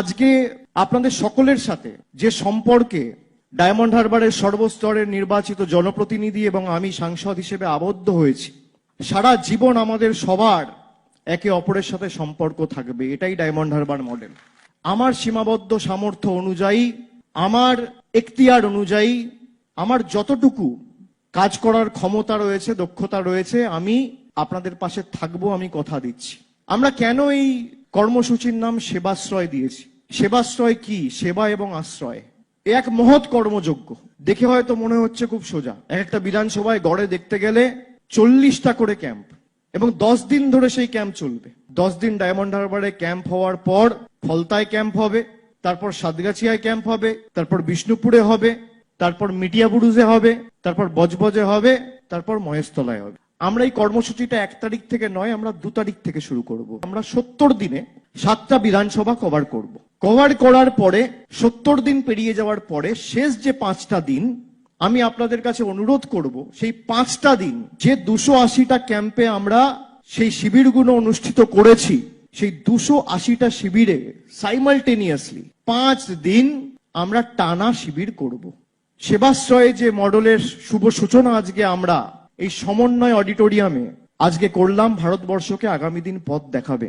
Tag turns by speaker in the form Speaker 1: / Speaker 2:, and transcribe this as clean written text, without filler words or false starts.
Speaker 1: আজকে আপনাদের সকলের সাথে যে সম্পর্কে ডায়মন্ড হারবারের সর্বস্তরের নির্বাচিত জনপ্রতিনিধি এবং আমি সাংসদ হিসেবে আবদ্ধ হয়েছি, সারা জীবন আমাদের সবার একে অপরের সাথে সম্পর্ক থাকবে, এটাই ডায়মন্ড হারবার মডেল। আমার সীমাবদ্ধ সামর্থ্য অনুযায়ী, আমার এখতিয়ার অনুযায়ী, আমার যতটুকু কাজ করার ক্ষমতা রয়েছে, দক্ষতা রয়েছে, আমি আপনাদের পাশে থাকবো, আমি কথা দিচ্ছি। আমরা কেন এই কর্মসূচির নাম সেবাশ্রয় দিয়েছি? সেবাশ্রয় কি? সেবা এবং আশ্রয় এক মহৎ কর্মযজ্ঞ। দেখে হয়তো মনে হচ্ছে খুব সোজা। একটা বিধানসভায় গড়ে দেখতে গেলে 40টা করে ক্যাম্প, এবং 10 দিন ধরে সেই ক্যাম্প চলবে। 10 দিন ডায়মন্ড হারবারে ক্যাম্প হওয়ার পর ফলতায় ক্যাম্প হবে, তারপর সাতগাছিয়ায় ক্যাম্প হবে, তারপর বিষ্ণুপুরে হবে, তারপর মিটিয়াবুরুজে হবে, তারপর বজবজে হবে, তারপর মহেশতলায় হবে। আমরা এই কর্মসূচিটা 1 তারিখ থেকে নয়, আমরা 2 তারিখ থেকে শুরু করব। আমরা 70 দিনে 7টা বিধানসভা কভার করব। কভার করার পরে 70 দিন পেরিয়ে যাওয়ার পরে শেষ যে 5টা দিন আমি আপনাদের কাছে অনুরোধ করব, সেই 5টা দিন যে 280টা ক্যাম্পে আমরা সেই শিবিরগুলো অনুষ্ঠিত করেছি, সেই 280টা শিবিরে সাইমালটেনিয়াসলি 5 দিন আমরা টানা শিবির করব। সেবাশ্রয়ে যে মডেলের শুভ সূচনা আজকে আমরা এই সমন্বয় অডিটোরিয়ামে আজকে করলাম, ভারতবর্ষকে আগামী দিন পথ দেখাবে।